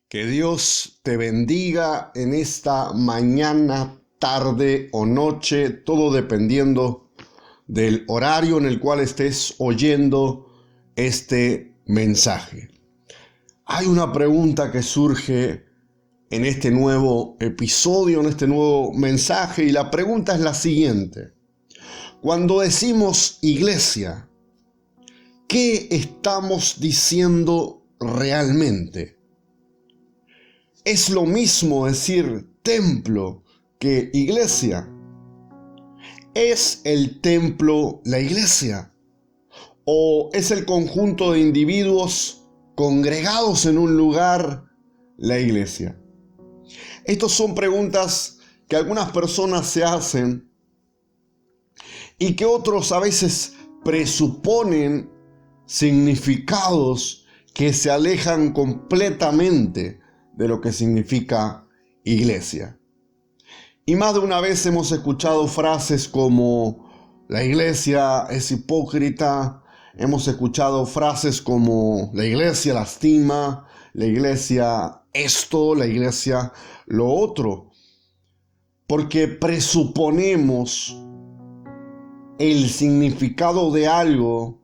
Que Dios te bendiga en esta mañana, tarde o noche, todo dependiendo del horario en el cual estés oyendo este mensaje. Hay una pregunta que surge en este nuevo episodio, en este nuevo mensaje, y la pregunta es la siguiente. Cuando decimos iglesia, ¿qué estamos diciendo realmente? ¿Es lo mismo decir templo que iglesia? ¿Es el templo la iglesia? ¿O es el conjunto de individuos congregados en un lugar la iglesia? Estas son preguntas que algunas personas se hacen y que otros a veces presuponen significados que se alejan completamente de lo que significa iglesia. Y más de una vez hemos escuchado frases como la iglesia es hipócrita, hemos escuchado frases como la iglesia lastima, la iglesia esto, la iglesia lo otro, porque presuponemos el significado de algo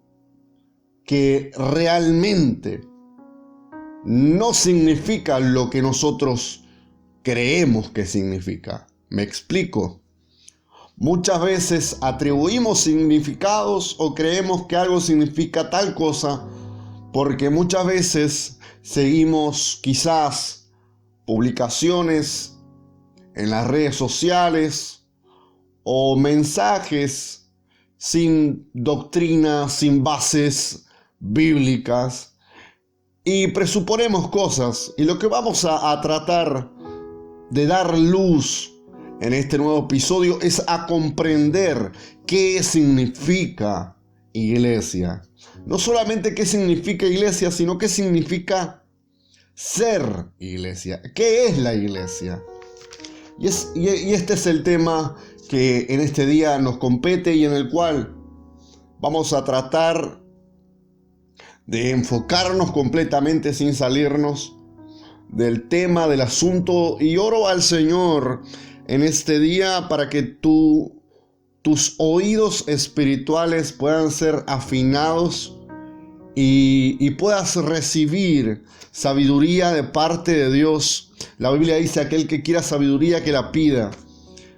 que realmente no significa lo que nosotros creemos que significa. ¿Me explico? Muchas veces atribuimos significados o creemos que algo significa tal cosa porque muchas veces seguimos quizás publicaciones en las redes sociales o mensajes sin doctrina, sin bases bíblicas. Y presuponemos cosas, y lo que vamos a tratar de dar luz en este nuevo episodio es a comprender qué significa iglesia. No solamente qué significa iglesia, sino qué significa ser iglesia. ¿Qué es la iglesia? Y este es el tema que en este día nos compete y en el cual vamos a tratar de enfocarnos completamente sin salirnos del tema, del asunto, y oro al Señor en este día para que tus oídos espirituales puedan ser afinados y puedas recibir sabiduría de parte de Dios. La Biblia dice: aquel que quiera sabiduría, que la pida.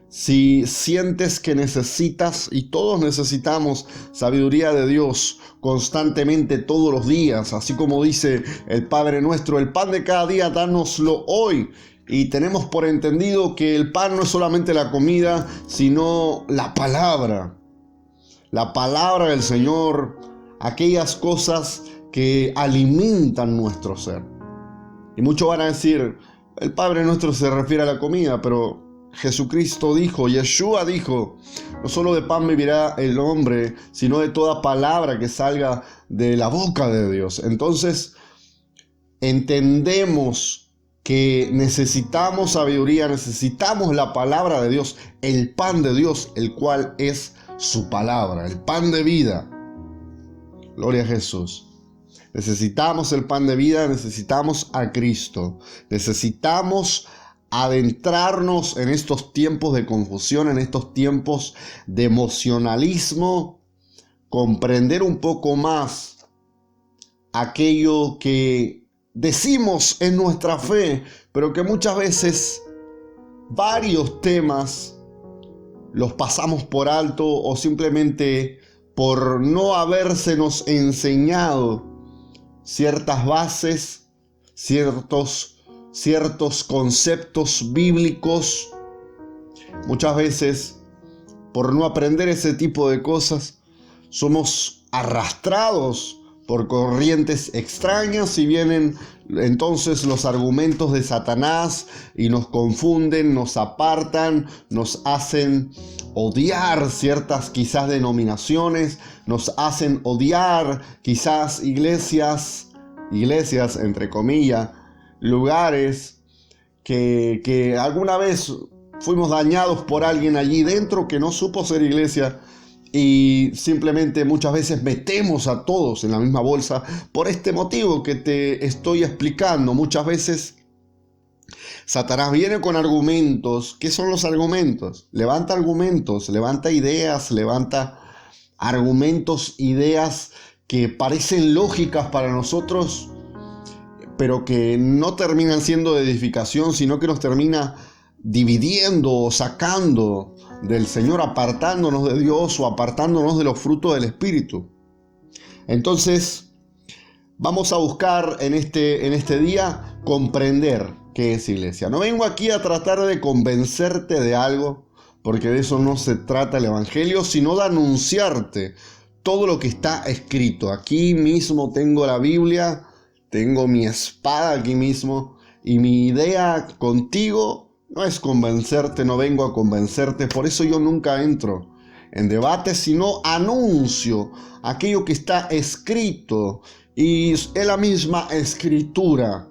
Si sientes que necesitas, y todos necesitamos sabiduría de Dios constantemente todos los días, así como dice el Padre nuestro, el pan de cada día, dánoslo hoy. Y tenemos por entendido que el pan no es solamente la comida, sino la palabra del Señor, aquellas cosas que alimentan nuestro ser. Y muchos van a decir, el Padre nuestro se refiere a la comida, pero Jesucristo dijo, Yeshua dijo, no solo de pan vivirá el hombre, sino de toda palabra que salga de la boca de Dios. Entonces, entendemos que necesitamos sabiduría, necesitamos la palabra de Dios, el pan de Dios, el cual es su palabra, el pan de vida. Gloria a Jesús. Necesitamos el pan de vida, necesitamos a Cristo, necesitamos adentrarnos en estos tiempos de confusión, en estos tiempos de emocionalismo, comprender un poco más aquello que decimos en nuestra fe, pero que muchas veces varios temas los pasamos por alto o simplemente por no habérsenos enseñado ciertas bases, ciertos conceptos bíblicos. Muchas veces, por no aprender ese tipo de cosas, somos arrastrados por corrientes extrañas y vienen entonces los argumentos de Satanás y nos confunden, nos apartan, nos hacen odiar ciertas quizás denominaciones, nos hacen odiar quizás iglesias entre comillas, lugares que alguna vez fuimos dañados por alguien allí dentro que no supo ser iglesia y simplemente muchas veces metemos a todos en la misma bolsa por este motivo que te estoy explicando. Muchas veces Satanás viene con argumentos. ¿Qué son los argumentos? Levanta argumentos, levanta ideas, levanta argumentos, ideas que parecen lógicas para nosotros, pero que no terminan siendo de edificación, sino que nos termina dividiendo o sacando del Señor, apartándonos de Dios o apartándonos de los frutos del Espíritu. Entonces, vamos a buscar en este día comprender qué es iglesia. No vengo aquí a tratar de convencerte de algo, porque de eso no se trata el Evangelio, sino de anunciarte todo lo que está escrito. Aquí mismo tengo la Biblia, tengo mi espada aquí mismo, y mi idea contigo no es convencerte, no vengo a convencerte. Por eso yo nunca entro en debate, sino anuncio aquello que está escrito. Y es la misma escritura.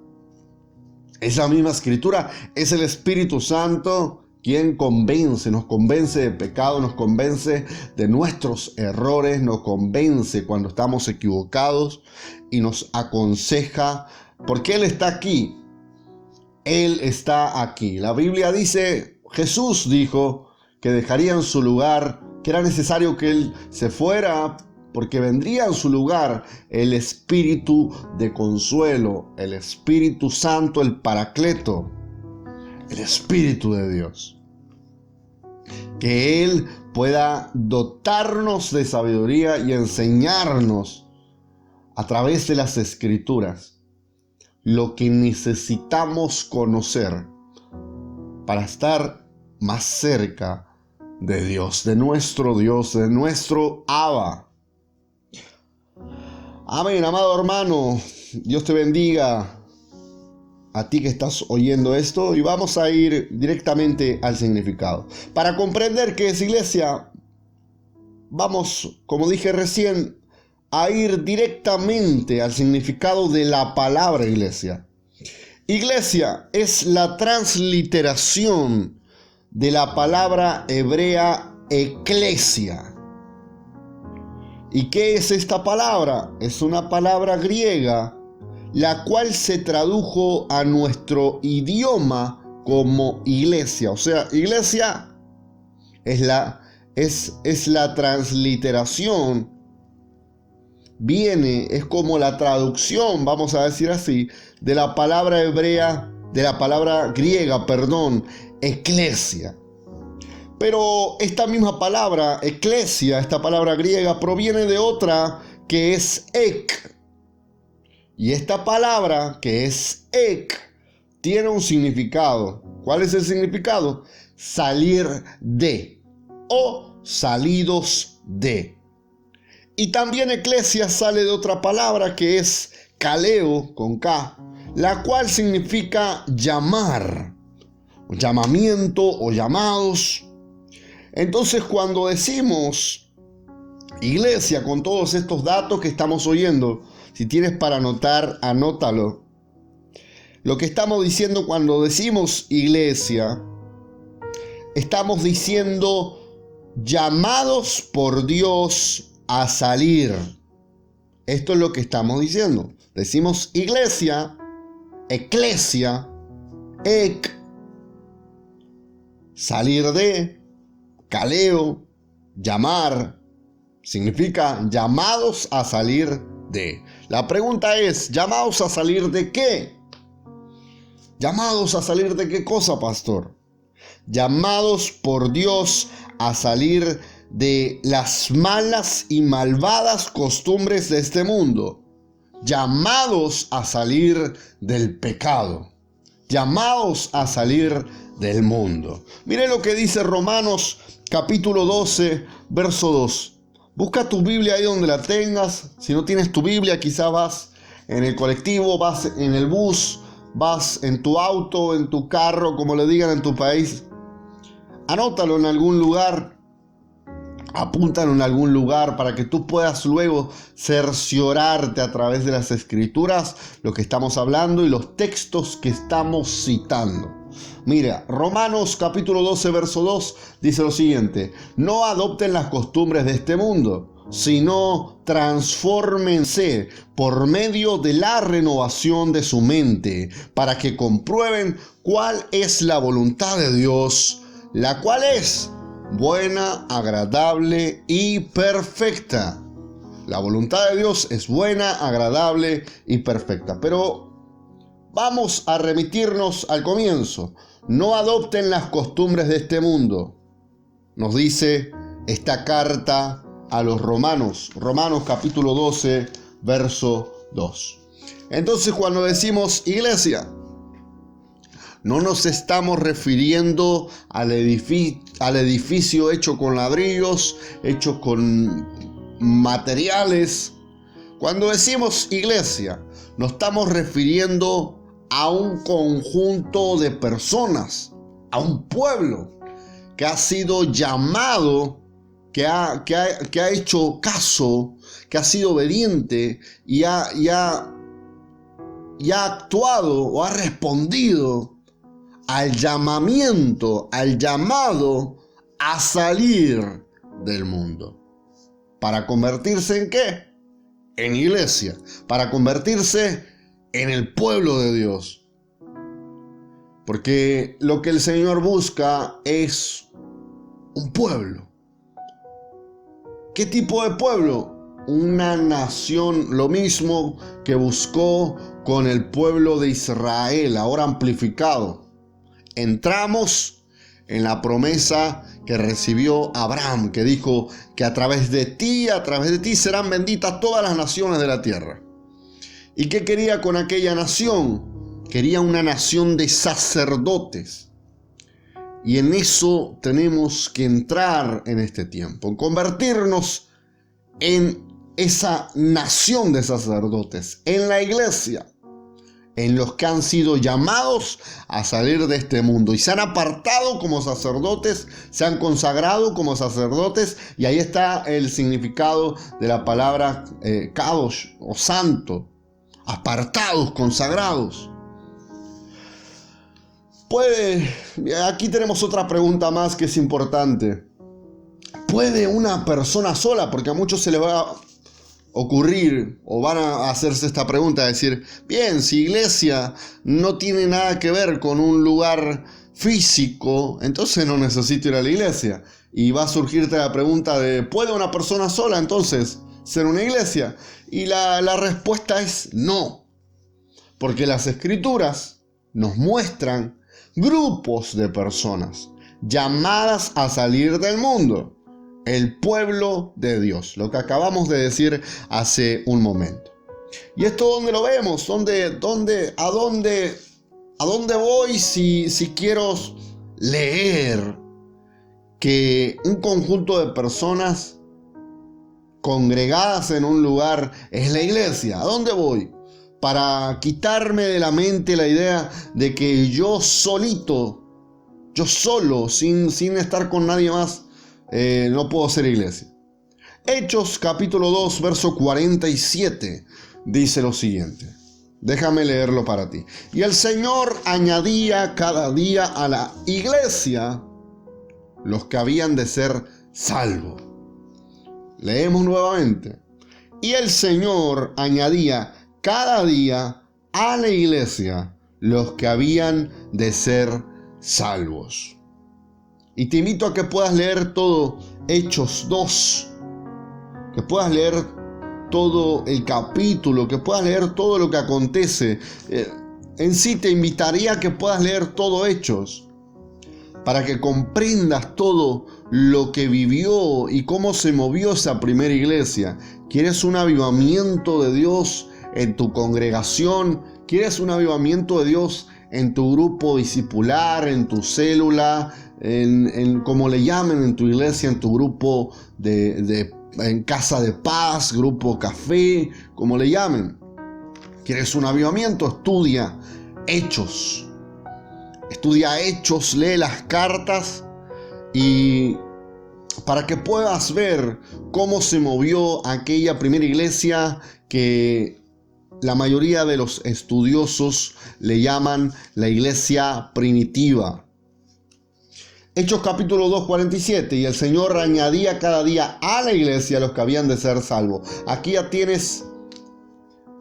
Esa misma escritura es el Espíritu Santo quien nos convence de pecado, nos convence de nuestros errores, nos convence cuando estamos equivocados y nos aconseja, porque Él está aquí. Él está aquí. La Biblia dice, Jesús dijo que dejaría en su lugar, que era necesario que Él se fuera, porque vendría en su lugar el Espíritu de consuelo, el Espíritu Santo, el Paracleto, el Espíritu de Dios. Que Él pueda dotarnos de sabiduría y enseñarnos a través de las Escrituras lo que necesitamos conocer para estar más cerca de Dios, de nuestro Abba. Amén, amado hermano. Dios te bendiga a ti que estás oyendo esto, y vamos a ir directamente al significado. Para comprender qué es iglesia, vamos, como dije recién, a ir directamente al significado de la palabra iglesia. Iglesia es la transliteración de la palabra hebrea eclesia. ¿Y qué es esta palabra? Es una palabra griega, la cual se tradujo a nuestro idioma como iglesia. O sea, iglesia es la transliteración. Es como la traducción, vamos a decir así, de la palabra griega, eclesia. Pero esta misma palabra, eclesia, esta palabra griega, proviene de otra que es ek. Y esta palabra, que es ek, tiene un significado. ¿Cuál es el significado? Salir de o salidos de. Y también eclesia sale de otra palabra que es kaleo, con K, la cual significa llamar, llamamiento o llamados. Entonces, cuando decimos iglesia, con todos estos datos que estamos oyendo, si tienes para anotar, anótalo. Lo que estamos diciendo cuando decimos iglesia, estamos diciendo llamados por Dios a salir. Esto es lo que estamos diciendo. Decimos iglesia, eclesia, ek, salir de, kaleo, llamar, significa llamados a salir de. La pregunta es, ¿llamados a salir de qué? ¿Llamados a salir de qué cosa, pastor? Llamados por Dios a salir de las malas y malvadas costumbres de este mundo. Llamados a salir del pecado. Llamados a salir del mundo. Mire lo que dice Romanos capítulo 12, verso 2. Busca tu Biblia ahí donde la tengas. Si no tienes tu Biblia, quizá vas en el colectivo, vas en el bus, vas en tu auto, en tu carro, como le digan en tu país. Anótalo en algún lugar, apúntalo en algún lugar para que tú puedas luego cerciorarte a través de las Escrituras lo que estamos hablando y los textos que estamos citando. Mira, Romanos capítulo 12, verso 2 dice lo siguiente: no adopten las costumbres de este mundo, sino transfórmense por medio de la renovación de su mente, para que comprueben cuál es la voluntad de Dios, la cual es buena, agradable y perfecta. La voluntad de Dios es buena, agradable y perfecta. Pero vamos a remitirnos al comienzo. No adopten las costumbres de este mundo, nos dice esta carta a los Romanos. Romanos capítulo 12, verso 2. Entonces, cuando decimos iglesia, no nos estamos refiriendo al edificio hecho con ladrillos, hecho con materiales. Cuando decimos iglesia, nos estamos refiriendo a un conjunto de personas, a un pueblo que ha sido llamado, que ha hecho caso, que ha sido obediente y ha actuado o ha respondido al llamamiento, al llamado a salir del mundo. ¿Para convertirse en qué? En iglesia. Para convertirse en el pueblo de Dios. Porque lo que el Señor busca es un pueblo. ¿Qué tipo de pueblo? Una nación, lo mismo que buscó con el pueblo de Israel, ahora amplificado. Entramos en la promesa que recibió Abraham, que dijo que a través de ti serán benditas todas las naciones de la tierra. ¿Y qué quería con aquella nación? Quería una nación de sacerdotes. Y en eso tenemos que entrar en este tiempo, en convertirnos en esa nación de sacerdotes, en la iglesia, en los que han sido llamados a salir de este mundo y se han apartado como sacerdotes, se han consagrado como sacerdotes, y ahí está el significado de la palabra kadosh o santo, apartados, consagrados. Aquí tenemos otra pregunta más que es importante. ¿Puede una persona sola? Porque a muchos se les va a ocurrir o van a hacerse esta pregunta, decir, bien, si iglesia no tiene nada que ver con un lugar físico, entonces no necesito ir a la iglesia. Y va a surgirte la pregunta de, ¿puede una persona sola entonces ser una iglesia? Y la respuesta es no. Porque las escrituras nos muestran grupos de personas llamadas a salir del mundo. El pueblo de Dios, lo que acabamos de decir hace un momento. ¿Y esto dónde lo vemos? ¿A dónde voy si quiero leer que un conjunto de personas congregadas en un lugar es la iglesia? ¿A dónde voy? Para quitarme de la mente la idea de que yo solito, yo solo, sin estar con nadie más, no puedo ser iglesia. Hechos capítulo 2, verso 47 dice lo siguiente. Déjame leerlo para ti. Y el Señor añadía cada día a la iglesia los que habían de ser salvos. Leemos nuevamente. Y el Señor añadía cada día a la iglesia los que habían de ser salvos. Y te invito a que puedas leer todo Hechos 2, que puedas leer todo el capítulo, que puedas leer todo lo que acontece. En sí te invitaría a que puedas leer todo Hechos, para que comprendas todo lo que vivió y cómo se movió esa primera iglesia. ¿Quieres un avivamiento de Dios en tu congregación? ¿Quieres un avivamiento de Dios en tu grupo discipular, en tu célula, en como le llamen en tu iglesia, en tu grupo en casa de paz, grupo café, como le llamen? ¿Quieres un avivamiento? Estudia Hechos. Estudia Hechos, lee las cartas y para que puedas ver cómo se movió aquella primera iglesia que la mayoría de los estudiosos le llaman la iglesia primitiva. Hechos capítulo 2, 47, y el Señor añadía cada día a la iglesia los que habían de ser salvos. Aquí ya tienes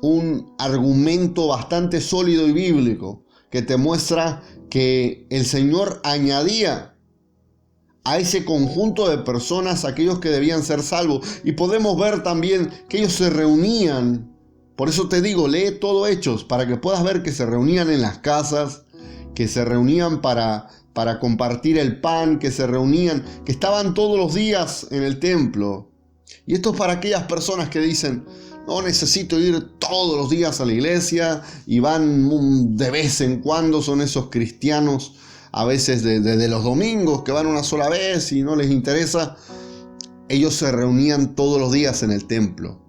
un argumento bastante sólido y bíblico que te muestra que el Señor añadía a ese conjunto de personas aquellos que debían ser salvos. Y podemos ver también que ellos se reunían. Por eso te digo, lee todo Hechos para que puedas ver que se reunían en las casas, que se reunían para compartir el pan, que se reunían, que estaban todos los días en el templo. Y esto es para aquellas personas que dicen: no necesito ir todos los días a la iglesia y van de vez en cuando. Son esos cristianos a veces de los domingos que van una sola vez y no les interesa. Ellos se reunían todos los días en el templo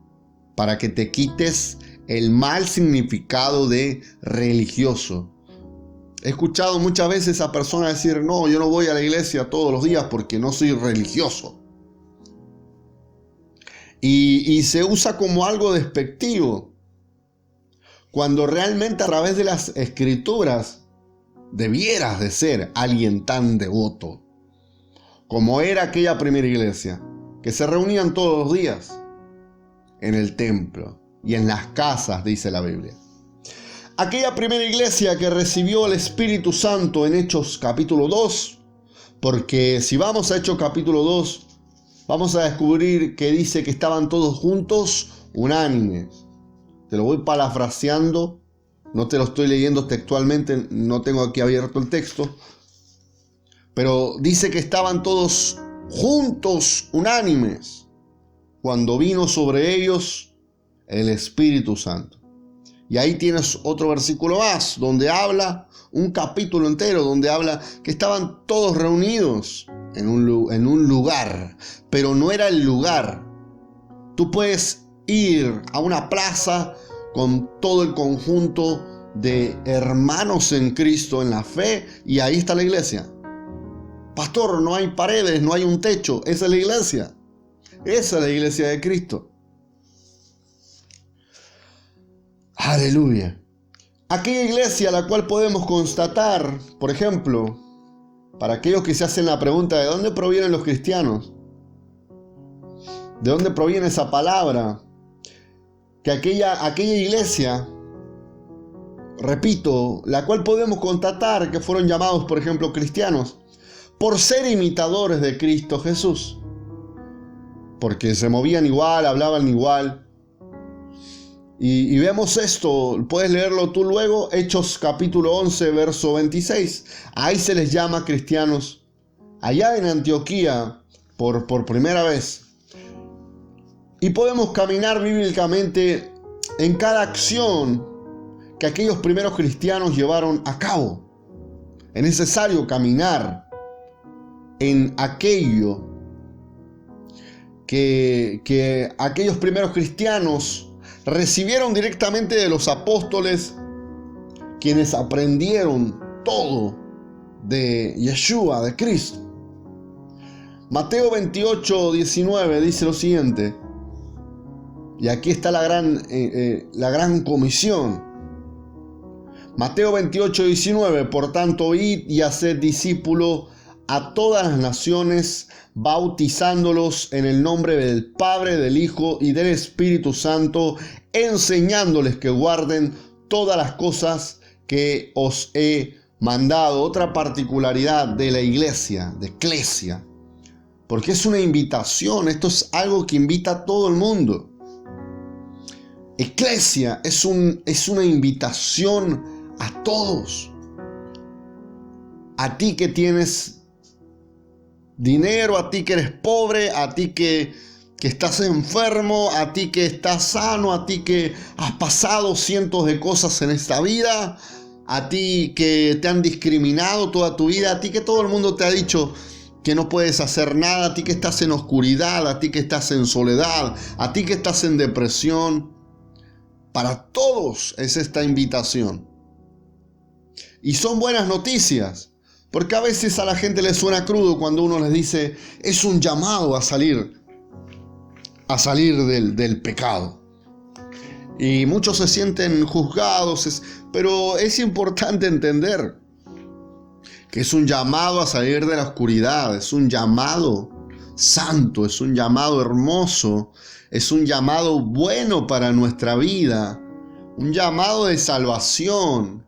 para que te quites el mal significado de religioso. He escuchado muchas veces a personas decir: no, yo no voy a la iglesia todos los días porque no soy religioso. Y se usa como algo despectivo, cuando realmente a través de las escrituras debieras de ser alguien tan devoto como era aquella primera iglesia, que se reunían todos los días en el templo y en las casas, dice la Biblia. Aquella primera iglesia que recibió el Espíritu Santo en Hechos capítulo 2, porque si vamos a Hechos capítulo 2, vamos a descubrir que dice que estaban todos juntos, unánimes. Te lo voy parafraseando, no te lo estoy leyendo textualmente, no tengo aquí abierto el texto, pero dice que estaban todos juntos, unánimes, cuando vino sobre ellos el Espíritu Santo. Y ahí tienes otro versículo más, donde habla, un capítulo entero, donde habla que estaban todos reunidos en un lugar, pero no era el lugar. Tú puedes ir a una plaza con todo el conjunto de hermanos en Cristo, en la fe, y ahí está la iglesia. Pastor, no hay paredes, no hay un techo. Esa es la iglesia. Esa es la iglesia de Cristo. Aleluya. Aquella iglesia a la cual podemos constatar, por ejemplo, para aquellos que se hacen la pregunta: ¿de dónde provienen los cristianos? ¿De dónde proviene esa palabra? Que aquella iglesia, repito, la cual podemos constatar que fueron llamados, por ejemplo, cristianos, por ser imitadores de Cristo Jesús. Porque se movían igual, hablaban igual. Y vemos esto, puedes leerlo tú luego, Hechos capítulo 11, verso 26. Ahí se les llama cristianos. Allá en Antioquía, por primera vez. Y podemos caminar bíblicamente en cada acción que aquellos primeros cristianos llevaron a cabo. Es necesario caminar en aquello que aquellos primeros cristianos recibieron directamente de los apóstoles, quienes aprendieron todo de Yeshua, de Cristo. Mateo 28, 19 dice lo siguiente, y aquí está la gran comisión. Mateo 28, 19, por tanto, id y haced discípulos a todas las naciones, bautizándolos en el nombre del Padre, del Hijo y del Espíritu Santo, enseñándoles que guarden todas las cosas que os he mandado. Otra particularidad de la iglesia, de eclesia, porque es una invitación, esto es algo que invita a todo el mundo. Eclesia es una invitación a todos. A ti que tienes dinero, a ti que eres pobre, a ti que estás enfermo, a ti que estás sano, a ti que has pasado cientos de cosas en esta vida, a ti que te han discriminado toda tu vida, a ti que todo el mundo te ha dicho que no puedes hacer nada, a ti que estás en oscuridad, a ti que estás en soledad, a ti que estás en depresión. Para todos es esta invitación. Y son buenas noticias. Porque a veces a la gente le suena crudo cuando uno les dice, es un llamado a salir del pecado. Y muchos se sienten juzgados, pero es importante entender que es un llamado a salir de la oscuridad, es un llamado santo, es un llamado hermoso, es un llamado bueno para nuestra vida, un llamado de salvación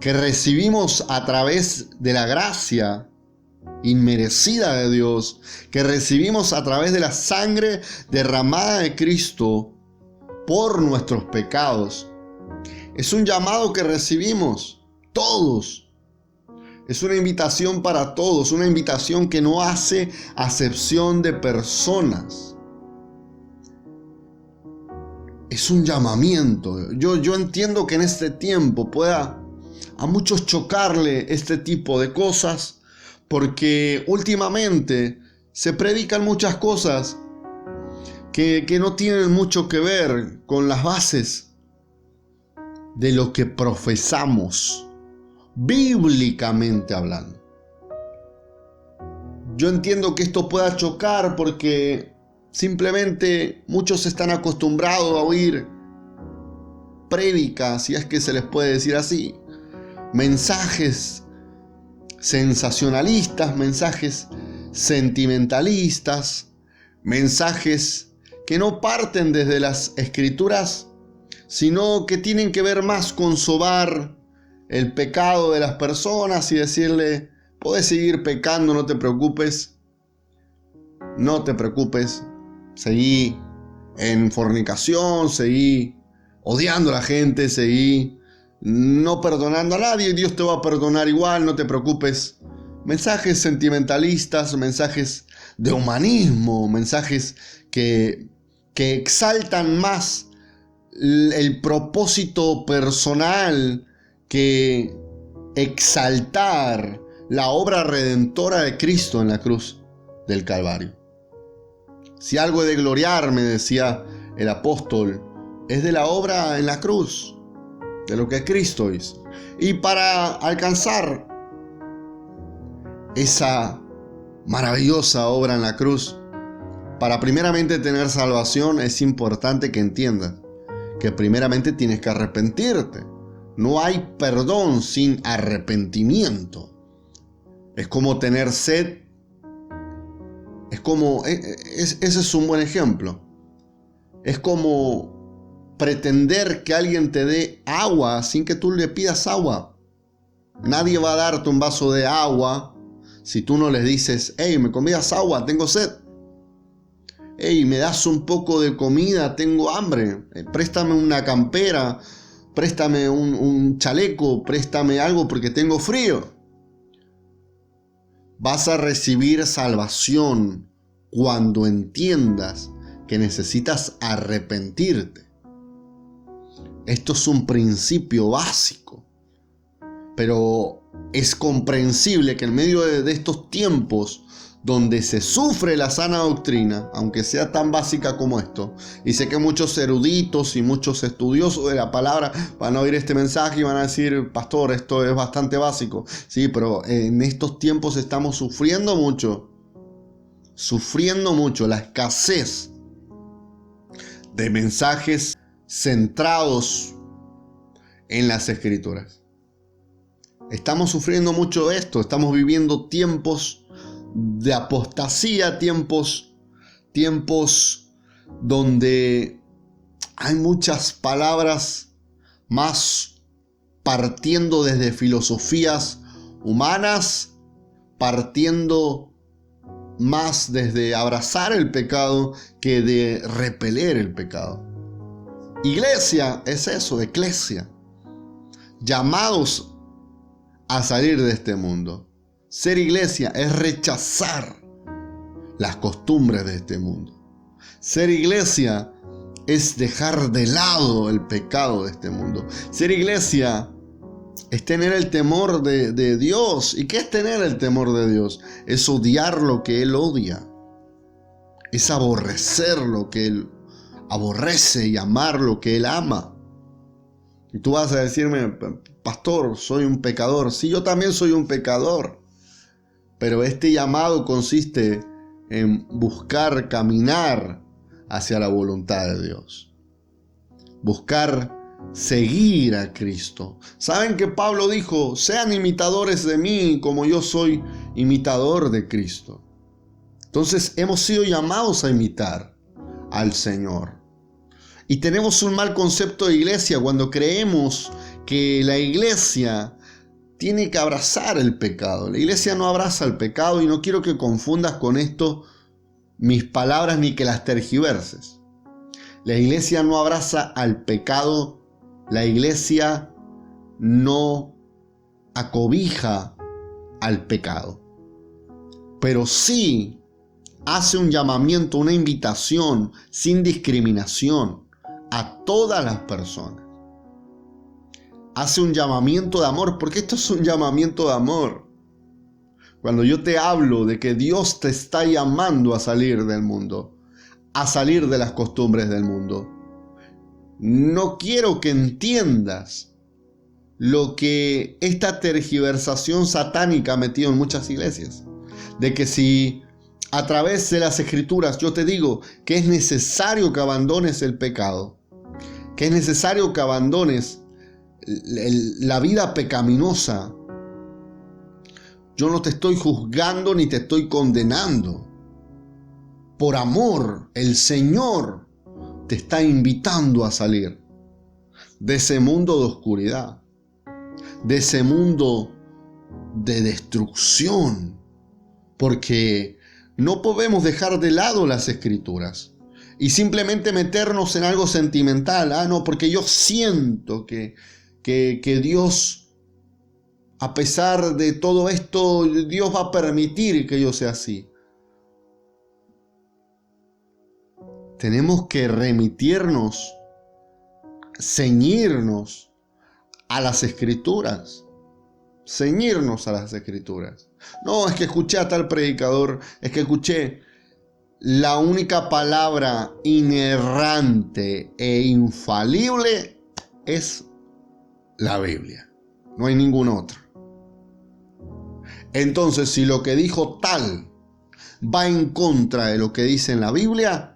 que recibimos a través de la gracia inmerecida de Dios, que recibimos a través de la sangre derramada de Cristo por nuestros pecados. Es un llamado que recibimos todos. Es una invitación para todos, una invitación que no hace acepción de personas. Es un llamamiento. Yo entiendo que en este tiempo pueda a muchos chocarle este tipo de cosas, porque últimamente se predican muchas cosas que no tienen mucho que ver con las bases de lo que profesamos, bíblicamente hablando. Yo entiendo que esto pueda chocar porque simplemente muchos están acostumbrados a oír prédicas, si es que se les puede decir así, mensajes sensacionalistas, mensajes sentimentalistas, mensajes que no parten desde las escrituras, sino que tienen que ver más con sobar el pecado de las personas y decirle: podés seguir pecando, no te preocupes, seguí en fornicación, seguí odiando a la gente, seguí no perdonando a nadie, Dios te va a perdonar igual, no te preocupes. Mensajes sentimentalistas, mensajes de humanismo, mensajes que exaltan más el propósito personal que exaltar la obra redentora de Cristo en la cruz del Calvario. Si algo he de gloriarme, decía el apóstol, es de la obra en la cruz, de lo que Cristo hizo. Y para alcanzar esa maravillosa obra en la cruz, para primeramente tener salvación, es importante que entiendas que primeramente tienes que arrepentirte. No hay perdón sin arrepentimiento. Es como tener sed. Ese es un buen ejemplo. Es como pretender que alguien te dé agua sin que tú le pidas agua. Nadie va a darte un vaso de agua si tú no les dices: hey, ¿me convidas agua? Tengo sed. Hey, ¿me das un poco de comida? Tengo hambre. Préstame una campera, préstame un chaleco, préstame algo porque tengo frío. Vas a recibir salvación cuando entiendas que necesitas arrepentirte. Esto es un principio básico, pero es comprensible que en medio de estos tiempos donde se sufre la sana doctrina, aunque sea tan básica como esto, y sé que muchos eruditos y muchos estudiosos de la palabra van a oír este mensaje y van a decir: pastor, esto es bastante básico. Sí, pero en estos tiempos estamos sufriendo mucho la escasez de mensajes centrados en las escrituras. Estamos sufriendo mucho esto, estamos viviendo tiempos de apostasía, tiempos donde hay muchas palabras más partiendo desde filosofías humanas, partiendo más desde abrazar el pecado que de repeler el pecado. Iglesia es eso, eclesia, llamados a salir de este mundo. Ser iglesia es rechazar las costumbres de este mundo. Ser iglesia es dejar de lado el pecado de este mundo. Ser iglesia es tener el temor de Dios. ¿Y qué es tener el temor de Dios? Es odiar lo que Él odia. Es aborrecer lo que Él aborrece y amar lo que Él ama. Y tú vas a decirme: pastor, soy un pecador. Sí, yo también soy un pecador. Pero este llamado consiste en buscar caminar hacia la voluntad de Dios. buscar seguir a Cristo. ¿Saben que Pablo dijo, sean imitadores de mí como yo soy imitador de Cristo? Entonces hemos sido llamados a imitar al Señor. Y tenemos un mal concepto de iglesia cuando creemos que la iglesia tiene que abrazar el pecado. La iglesia no abraza el pecado, y no quiero que confundas con esto mis palabras ni que las tergiverses. La iglesia no abraza al pecado. La iglesia no acobija al pecado, pero sí hace un llamamiento, una invitación sin discriminación a todas las personas. Hace un llamamiento de amor, porque esto es un llamamiento de amor. Cuando yo te hablo de que Dios te está llamando a salir del mundo, a salir de las costumbres del mundo, no quiero que entiendas lo que esta tergiversación satánica ha metido en muchas iglesias. De que si a través de las escrituras yo te digo que es necesario que abandones el pecado, que es necesario que abandones la vida pecaminosa, yo no te estoy juzgando ni te estoy condenando. Por amor, el Señor te está invitando a salir de ese mundo de oscuridad, de ese mundo de destrucción, porque no podemos dejar de lado las escrituras y simplemente meternos en algo sentimental. No, porque yo siento que Dios, a pesar de todo esto, Dios va a permitir que yo sea así. Tenemos que remitirnos, ceñirnos a las escrituras. Ceñirnos a las escrituras. No, es que escuché a tal predicador, es que escuché. La única palabra inerrante e infalible es la Biblia. No hay ninguna otra. Entonces, si lo que dijo tal va en contra de lo que dice en la Biblia,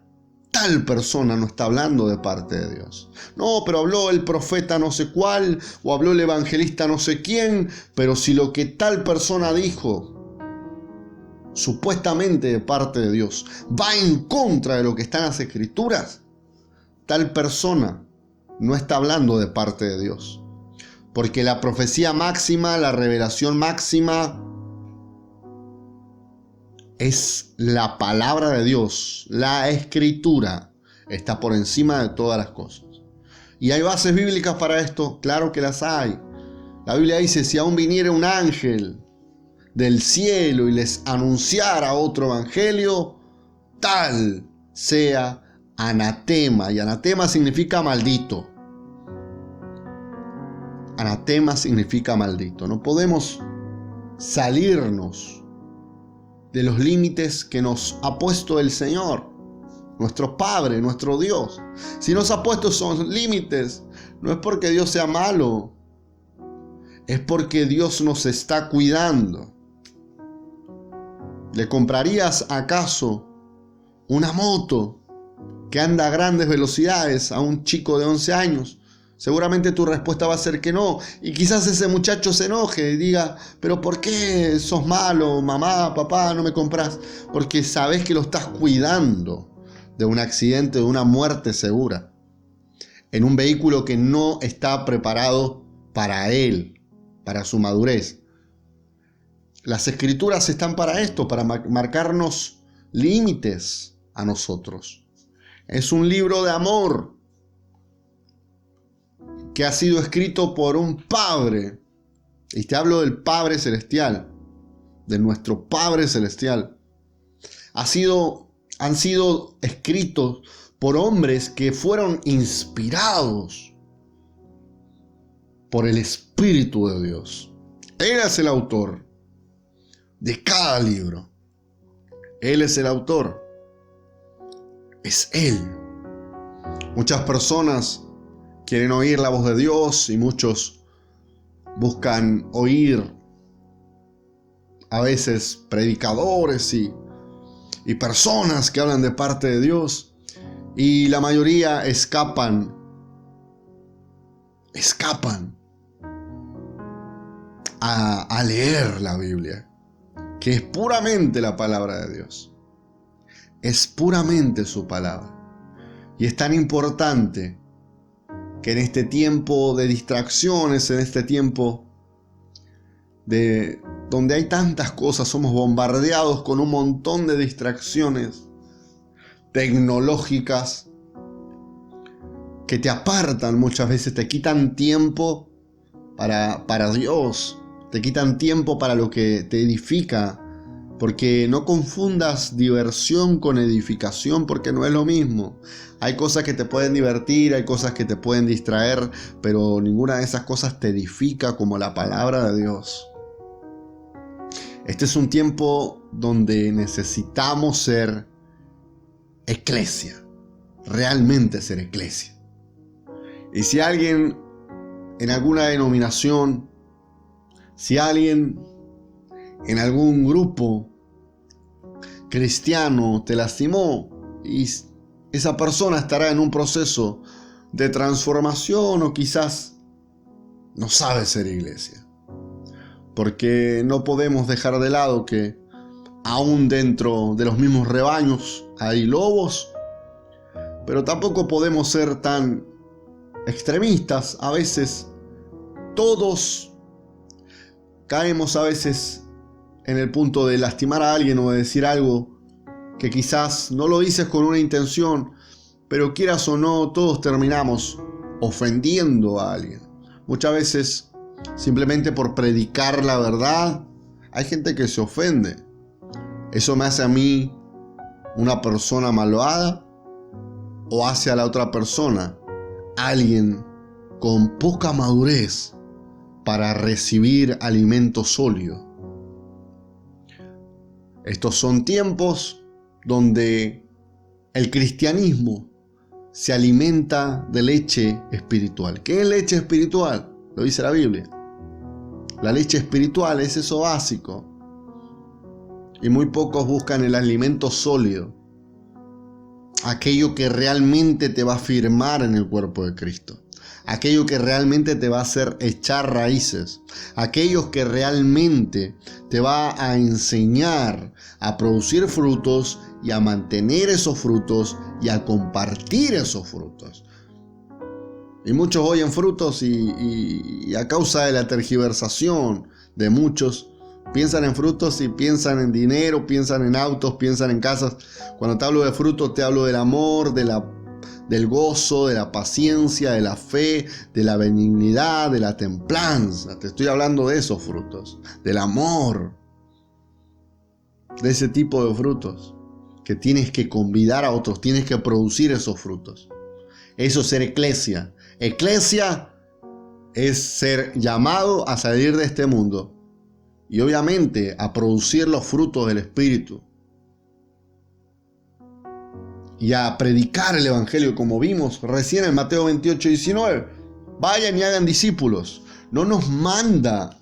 tal persona no está hablando de parte de Dios. No, pero habló el profeta no sé cuál, o habló el evangelista no sé quién, pero si lo que tal persona dijo, supuestamente de parte de Dios, va en contra de lo que está en las escrituras, tal persona no está hablando de parte de Dios. Porque la profecía máxima, la revelación máxima, es la palabra de Dios. La escritura está por encima de todas las cosas. ¿Y hay bases bíblicas para esto? Claro que las hay. La Biblia dice, si aún viniera un ángel del cielo y les anunciara otro evangelio, tal sea anatema. Y anatema significa maldito. Anatema significa maldito. No podemos salirnos de los límites que nos ha puesto el Señor, nuestro Padre, nuestro Dios. Si nos ha puesto esos límites, no es porque Dios sea malo, es porque Dios nos está cuidando. ¿Le comprarías acaso una moto que anda a grandes velocidades a un chico de 11 años? Seguramente tu respuesta va a ser que no. Y quizás ese muchacho se enoje y diga, pero ¿por qué sos malo, mamá, papá, no me compras? Porque sabes que lo estás cuidando de un accidente, de una muerte segura, en un vehículo que no está preparado para él, para su madurez. Las escrituras están para esto, para marcarnos límites a nosotros. Es un libro de amor que ha sido escrito por un Padre. Y te hablo del Padre Celestial, de nuestro Padre Celestial. Han sido escritos por hombres que fueron inspirados por el Espíritu de Dios. Él es el autor de cada libro. Él es el autor. Es Él. Muchas personas quieren oír la voz de Dios y muchos buscan oír a veces predicadores y personas que hablan de parte de Dios, y la mayoría escapan escapan a leer la Biblia, que es puramente la palabra de Dios. Es puramente su palabra. Y es tan importante que en este tiempo de distracciones, en este tiempo donde hay tantas cosas, somos bombardeados con un montón de distracciones tecnológicas que te apartan muchas veces, te quitan tiempo para Dios, te quitan tiempo para lo que te edifica, porque no confundas diversión con edificación, porque no es lo mismo. Hay cosas que te pueden divertir, hay cosas que te pueden distraer, pero ninguna de esas cosas te edifica como la palabra de Dios. Este es un tiempo donde necesitamos ser eclesia, realmente ser eclesia. Y si alguien en alguna denominación, si alguien en algún grupo cristiano te lastimó, y esa persona estará en un proceso de transformación o quizás no sabe ser iglesia. Porque no podemos dejar de lado que aún dentro de los mismos rebaños hay lobos, pero tampoco podemos ser tan extremistas. A veces todos caemos a veces en el punto de lastimar a alguien o de decir algo que quizás no lo dices con una intención, pero quieras o no, todos terminamos ofendiendo a alguien. Muchas veces, simplemente por predicar la verdad, hay gente que se ofende. ¿Eso me hace a mí una persona malvada? ¿O hace a la otra persona alguien con poca madurez para recibir alimento sólido? Estos son tiempos donde el cristianismo se alimenta de leche espiritual. ¿Qué es leche espiritual? Lo dice la Biblia. La leche espiritual es eso básico. Y muy pocos buscan el alimento sólido. Aquello que realmente te va a firmar en el cuerpo de Cristo. Aquello que realmente te va a hacer echar raíces. Aquello que realmente te va a enseñar a producir frutos y a mantener esos frutos y a compartir esos frutos. Y muchos oyen frutos y a causa de la tergiversación de muchos, piensan en frutos y piensan en dinero, piensan en autos, piensan en casas. Cuando te hablo de frutos, te hablo del amor, del gozo, de la paciencia, de la fe, de la benignidad, de la templanza. Te estoy hablando de esos frutos, del amor, de ese tipo de frutos que tienes que convidar a otros, tienes que producir esos frutos. Eso es ser eclesia. Eclesia es ser llamado a salir de este mundo y obviamente a producir los frutos del Espíritu y a predicar el Evangelio, como vimos recién en Mateo 28:19. Vayan y hagan discípulos. No nos manda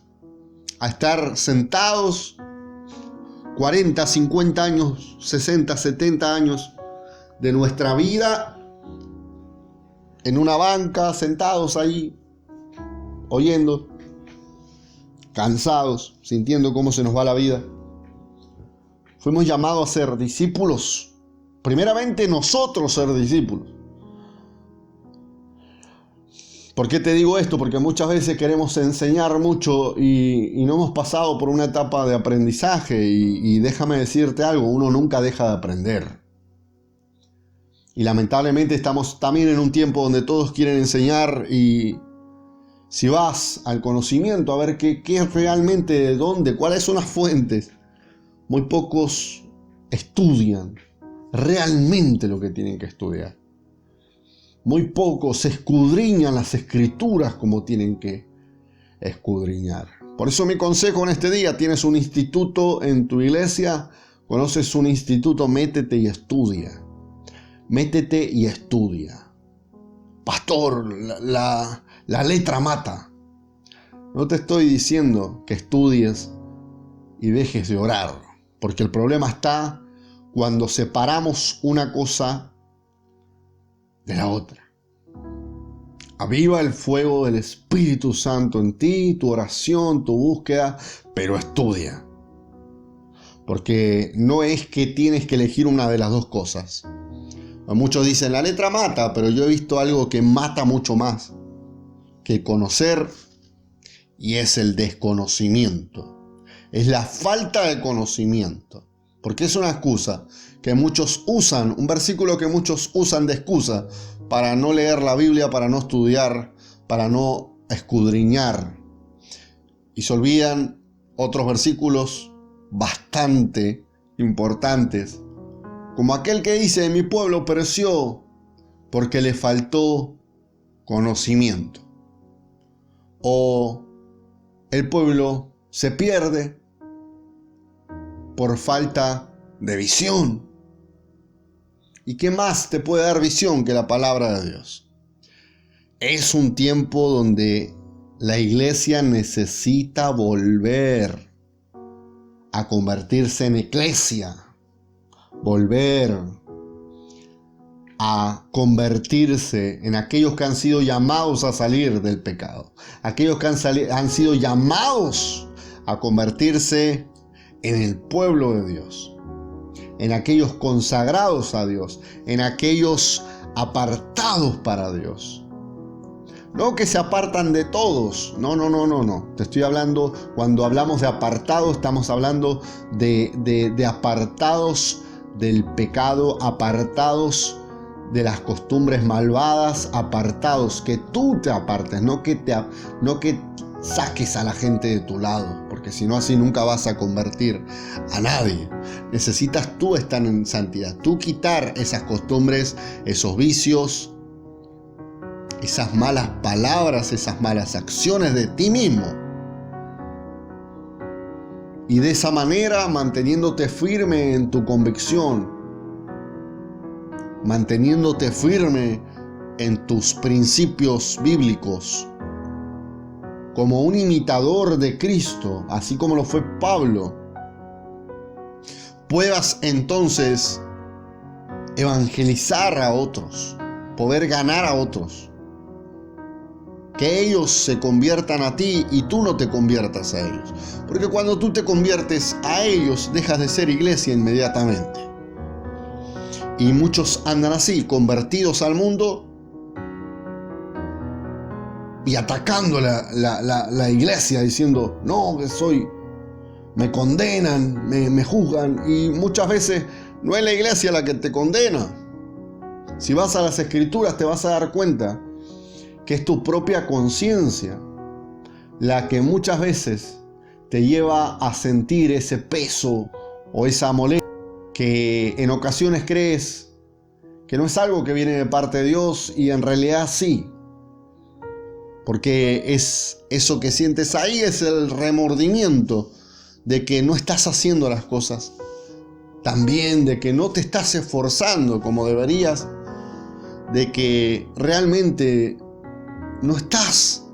a estar sentados 40, 50 años, 60, 70 años de nuestra vida en una banca, sentados ahí, oyendo, cansados, sintiendo cómo se nos va la vida. Fuimos llamados a ser discípulos. Primeramente nosotros ser discípulos. ¿Por qué te digo esto? Porque muchas veces queremos enseñar mucho y no hemos pasado por una etapa de aprendizaje. Y déjame decirte algo, uno nunca deja de aprender. Y lamentablemente estamos también en un tiempo donde todos quieren enseñar, y si vas al conocimiento a ver qué es realmente, de dónde, cuáles son las fuentes, muy pocos estudian realmente lo que tienen que estudiar. Muy pocos escudriñan las escrituras como tienen que escudriñar. Por eso mi consejo en este día: tienes un instituto en tu iglesia, conoces un instituto, métete y estudia. Métete y estudia. Pastor, la letra mata. No te estoy diciendo que estudies y dejes de orar, porque el problema está cuando separamos una cosa de la otra. Aviva el fuego del Espíritu Santo en ti, tu oración, tu búsqueda, pero estudia. Porque no es que tienes que elegir una de las dos cosas. Muchos dicen, la letra mata, pero yo he visto algo que mata mucho más que conocer, y es el desconocimiento. Es la falta de conocimiento. Porque es una excusa que muchos usan, un versículo que muchos usan de excusa para no leer la Biblia, para no estudiar, para no escudriñar. Y se olvidan otros versículos bastante importantes, como aquel que dice, mi pueblo pereció porque le faltó conocimiento. O el pueblo se pierde por falta de visión. ¿Y qué más te puede dar visión que la palabra de Dios? Es un tiempo donde la iglesia necesita volver a convertirse en eclesia, volver a convertirse en aquellos que han sido llamados a salir del pecado, aquellos que han sido llamados a convertirse en el pueblo de Dios, en aquellos consagrados a Dios, en aquellos apartados para Dios. No que se apartan de todos, no. Te estoy hablando, cuando hablamos de apartados, estamos hablando de apartados del pecado, apartados de las costumbres malvadas, apartados, que tú te apartes, no que saques a la gente de tu lado, porque si no, así nunca vas a convertir a nadie. Necesitas tú estar en santidad, tú quitar esas costumbres, esos vicios, esas malas palabras, esas malas acciones de ti mismo. Y de esa manera, manteniéndote firme en tu convicción, manteniéndote firme en tus principios bíblicos, como un imitador de Cristo, así como lo fue Pablo, puedas entonces evangelizar a otros, poder ganar a otros, que ellos se conviertan a ti y tú no te conviertas a ellos. Porque cuando tú te conviertes a ellos, dejas de ser iglesia inmediatamente. Y muchos andan así, convertidos al mundo y atacando la iglesia, diciendo, no, que me condenan, me juzgan. Y muchas veces no es la iglesia la que te condena. Si vas a las Escrituras te vas a dar cuenta que es tu propia conciencia la que muchas veces te lleva a sentir ese peso o esa molestia que en ocasiones crees que no es algo que viene de parte de Dios, y en realidad sí. Porque es eso que sientes ahí, es el remordimiento de que no estás haciendo las cosas tan bien, de que no te estás esforzando como deberías, de que realmente no estás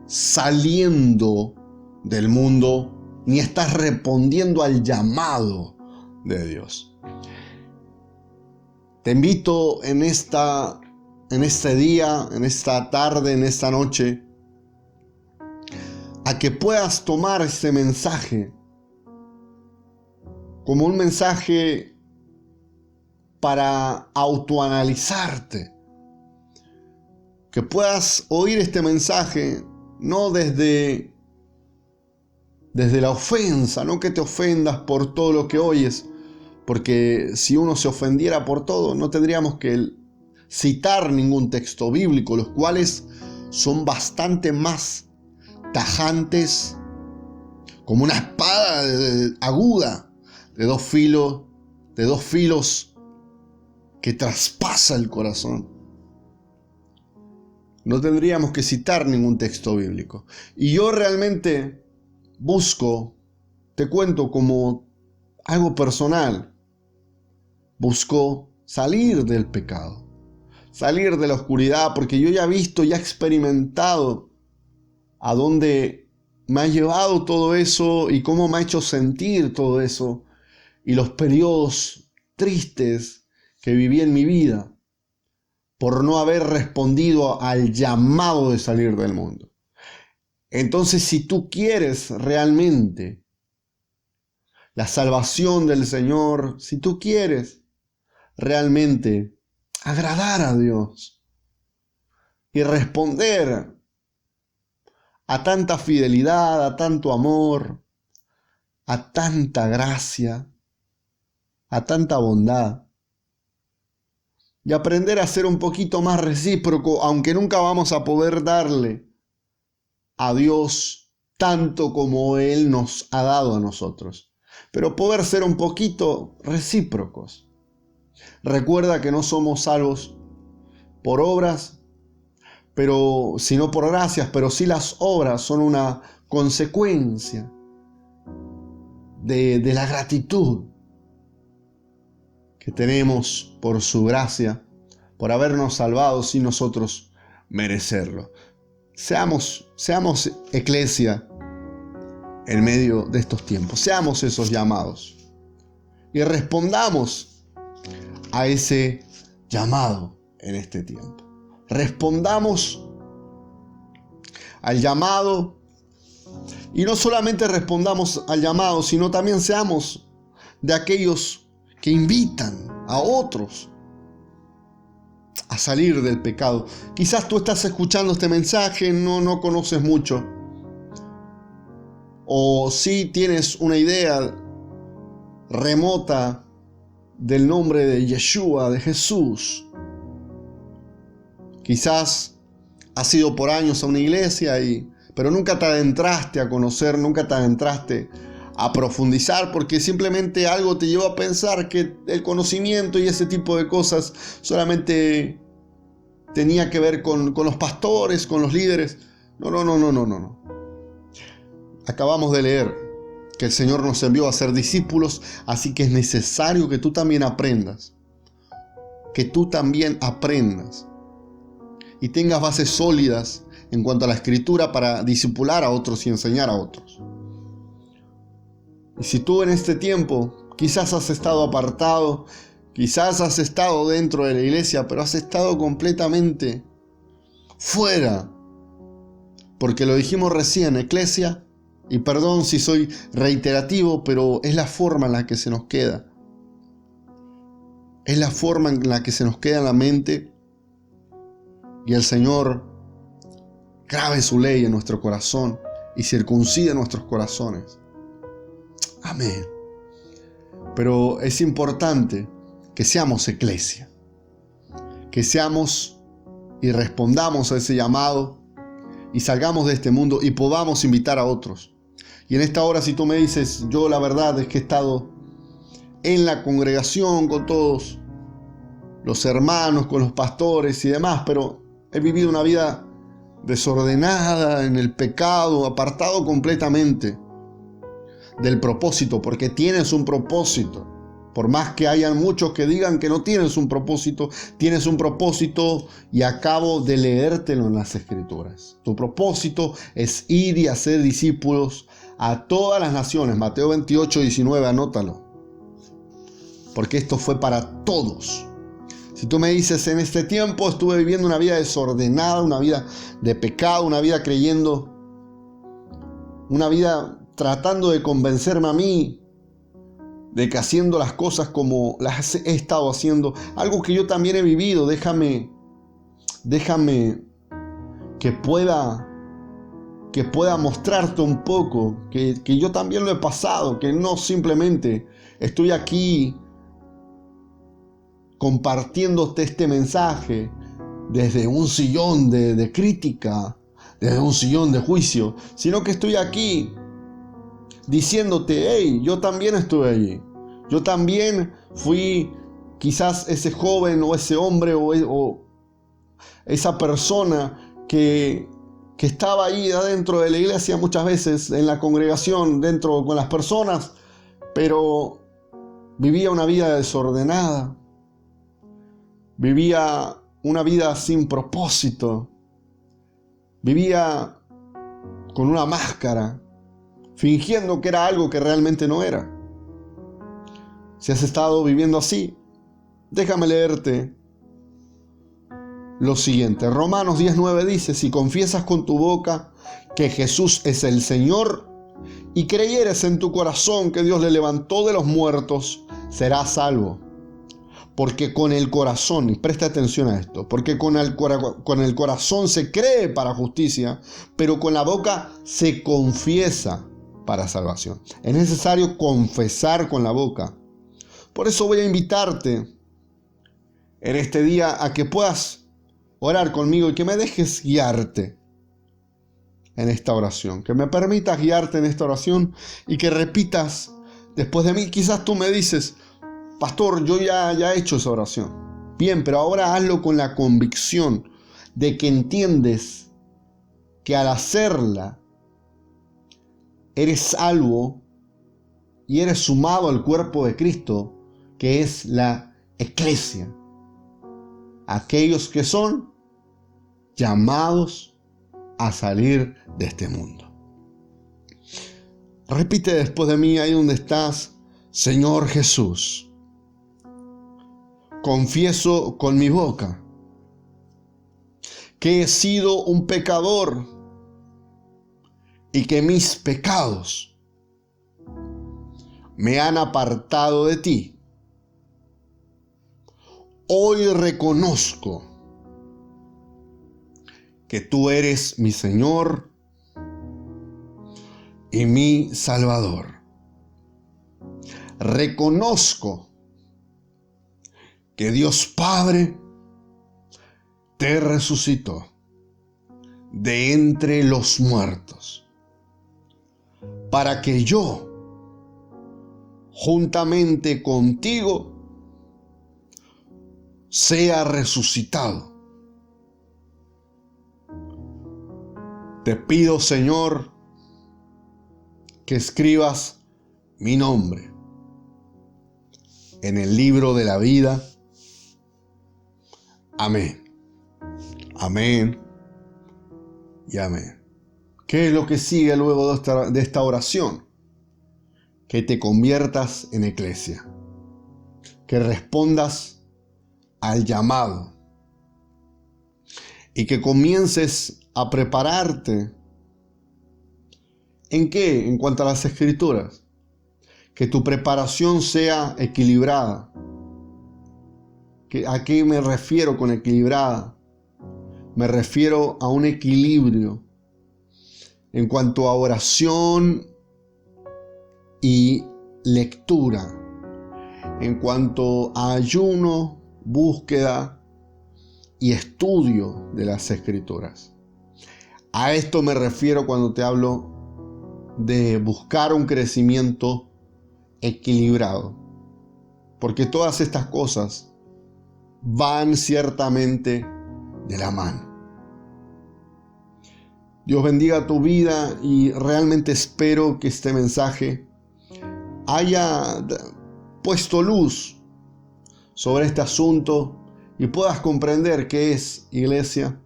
saliendo del mundo, ni estás respondiendo al llamado de Dios. Te invito en este día, en esta tarde, en esta noche, a que puedas tomar este mensaje como un mensaje para autoanalizarte. Que puedas oír este mensaje no desde la ofensa, no que te ofendas por todo lo que oyes, porque si uno se ofendiera por todo, no tendríamos que citar ningún texto bíblico, los cuales son bastante más tajantes, como una espada aguda de dos filos que traspasa el corazón. No tendríamos que citar ningún texto bíblico. Y yo realmente te cuento como algo personal, busco salir del pecado, salir de la oscuridad, porque yo ya he visto, ya he experimentado a dónde me ha llevado todo eso y cómo me ha hecho sentir todo eso y los periodos tristes que viví en mi vida. por no haber respondido al llamado de salir del mundo. Entonces, si tú quieres realmente la salvación del Señor, si tú quieres realmente agradar a Dios y responder a tanta fidelidad, a tanto amor, a tanta gracia, a tanta bondad, y aprender a ser un poquito más recíproco, aunque nunca vamos a poder darle a Dios tanto como Él nos ha dado a nosotros, pero poder ser un poquito recíprocos. Recuerda que no somos salvos por obras, sino por gracias, pero sí las obras son una consecuencia de la gratitud que tenemos por su gracia, por habernos salvado sin nosotros merecerlo. Seamos iglesia en medio de estos tiempos, seamos esos llamados y respondamos a ese llamado en este tiempo. Respondamos al llamado, y no solamente respondamos al llamado, sino también seamos de aquellos que invitan a otros a salir del pecado. Quizás tú estás escuchando este mensaje, no conoces mucho, o sí tienes una idea remota del nombre de Yeshua, de Jesús. Quizás has ido por años a una iglesia, pero nunca te adentraste a conocer, nunca te adentraste a profundizar, porque simplemente algo te llevó a pensar que el conocimiento y ese tipo de cosas solamente tenía que ver con los pastores, con los líderes. No. Acabamos de leer que el Señor nos envió a ser discípulos, así que es necesario que tú también aprendas. Y tengas bases sólidas en cuanto a la Escritura para discipular a otros y enseñar a otros. Y si tú en este tiempo quizás has estado apartado, quizás has estado dentro de la iglesia, pero has estado completamente fuera, porque lo dijimos recién, iglesia, y perdón si soy reiterativo, pero es la forma en la que se nos queda. Es la forma en la que se nos queda en la mente, y el Señor grabe su ley en nuestro corazón y circuncide nuestros corazones. Amén. Pero es importante que seamos iglesia, que seamos y respondamos a ese llamado y salgamos de este mundo y podamos invitar a otros. Y en esta hora, si tú me dices, yo la verdad es que he estado en la congregación con todos los hermanos, con los pastores y demás, pero he vivido una vida desordenada en el pecado, apartado completamente del propósito, porque tienes un propósito. Por más que hayan muchos que digan que no tienes un propósito, tienes un propósito, y acabo de leértelo en las Escrituras. Tu propósito es ir y hacer discípulos a todas las naciones. Mateo 28:19, anótalo. Porque esto fue para todos. Si tú me dices, en este tiempo estuve viviendo una vida desordenada, una vida de pecado, una vida creyendo, una vida tratando de convencerme a mí de que haciendo las cosas como las he estado haciendo, algo que yo también he vivido, déjame que pueda mostrarte un poco que yo también lo he pasado, que no simplemente estoy aquí compartiéndote este mensaje desde un sillón de crítica, desde un sillón de juicio, sino que estoy aquí diciéndote, hey, yo también estuve allí. Yo también fui quizás ese joven o ese hombre o esa persona que estaba ahí adentro de la iglesia, muchas veces en la congregación, dentro con las personas, pero vivía una vida desordenada. Vivía una vida sin propósito. Vivía con una máscara, fingiendo que era algo que realmente no era. Si has estado viviendo así, déjame leerte lo siguiente. Romanos 10:9 dice: si confiesas con tu boca que Jesús es el Señor y creyeres en tu corazón que Dios le levantó de los muertos, serás salvo. Porque con el corazón, y presta atención a esto, porque con el corazón se cree para justicia, pero con la boca se confiesa para salvación. Es necesario confesar con la boca. Por eso voy a invitarte en este día a que puedas orar conmigo y que me dejes guiarte en esta oración, que me permitas guiarte en esta oración y que repitas después de mí. Quizás tú me dices: pastor, yo ya he hecho esa oración. Bien, pero ahora hazlo con la convicción de que entiendes que al hacerla eres salvo y eres sumado al cuerpo de Cristo, que es la Iglesia. Aquellos que son llamados a salir de este mundo. Repite después de mí ahí donde estás: Señor Jesús, confieso con mi boca que he sido un pecador y que mis pecados me han apartado de ti. Hoy reconozco que tú eres mi Señor y mi Salvador. Reconozco que Dios Padre te resucitó de entre los muertos, para que yo, juntamente contigo, sea resucitado. Te pido, Señor, que escribas mi nombre en el libro de la vida. Amén. Amén y amén. ¿Qué es lo que sigue luego de esta oración? Que te conviertas en iglesia, que respondas al llamado y que comiences a prepararte. ¿En qué? En cuanto a las Escrituras. Que tu preparación sea equilibrada. ¿A qué me refiero con equilibrada? Me refiero a un equilibrio en cuanto a oración y lectura, en cuanto a ayuno, búsqueda y estudio de las Escrituras. A esto me refiero cuando te hablo de buscar un crecimiento equilibrado, porque todas estas cosas van ciertamente de la mano. Dios bendiga tu vida y realmente espero que este mensaje haya puesto luz sobre este asunto y puedas comprender qué es iglesia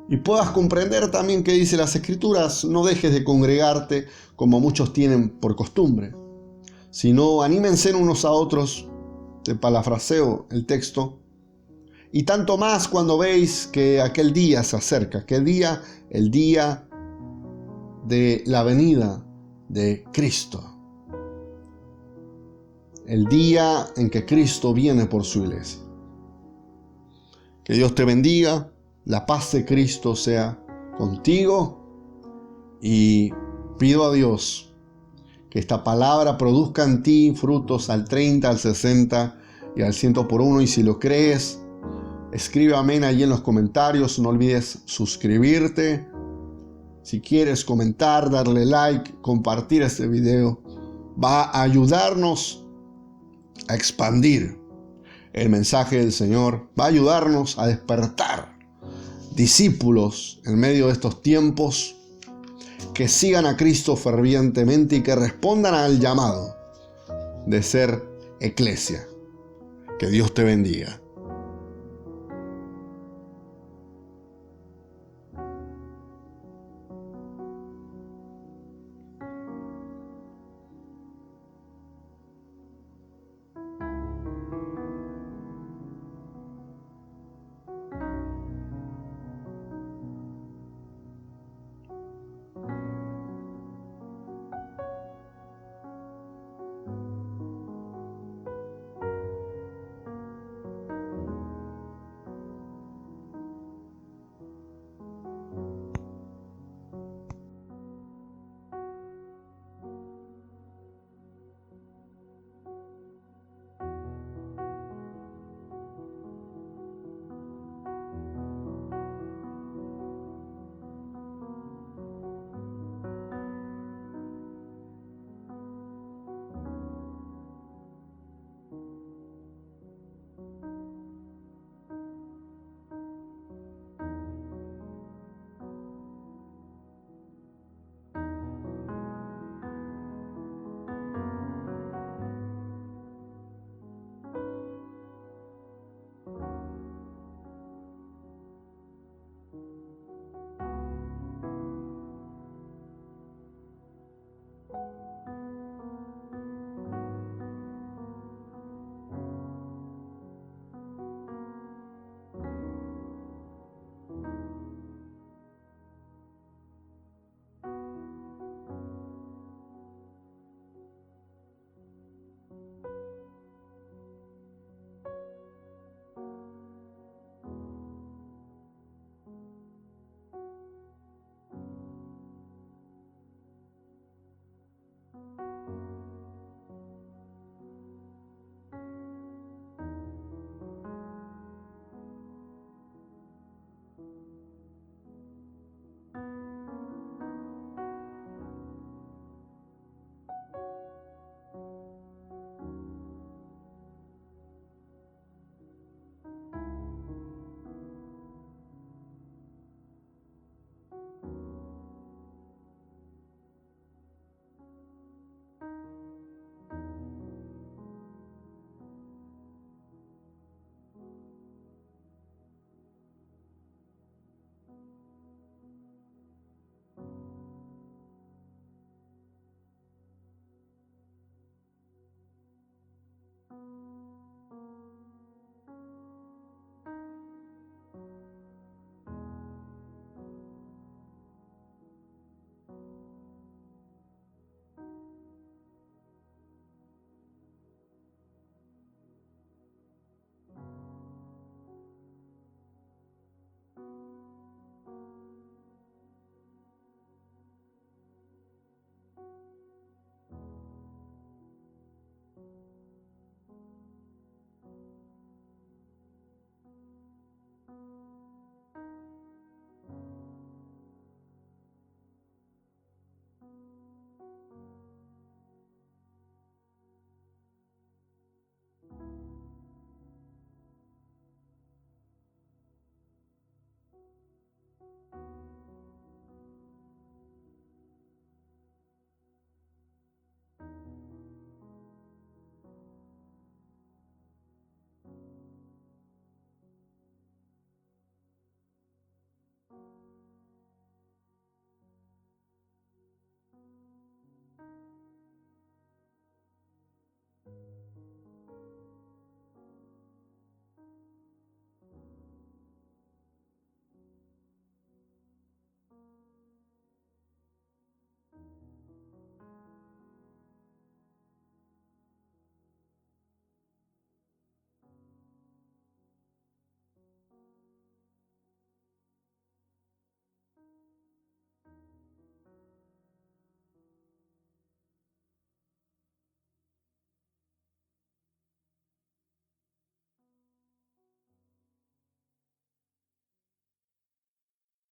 y puedas comprender también qué dice las Escrituras. No dejes de congregarte como muchos tienen por costumbre, sino anímense unos a otros. Te parafraseo el texto: y tanto más cuando veis que aquel día se acerca. ¿Qué día? El día de la venida de Cristo. El día en que Cristo viene por su iglesia. Que Dios te bendiga. La paz de Cristo sea contigo. Y pido a Dios que esta palabra produzca en ti frutos al 30, al 60 y al 100 por uno. Y si lo crees, escribe amén allí en los comentarios. No olvides suscribirte. Si quieres comentar, darle like, compartir este video, va a ayudarnos a expandir el mensaje del Señor. Va a ayudarnos a despertar discípulos en medio de estos tiempos que sigan a Cristo fervientemente y que respondan al llamado de ser iglesia. Que Dios te bendiga.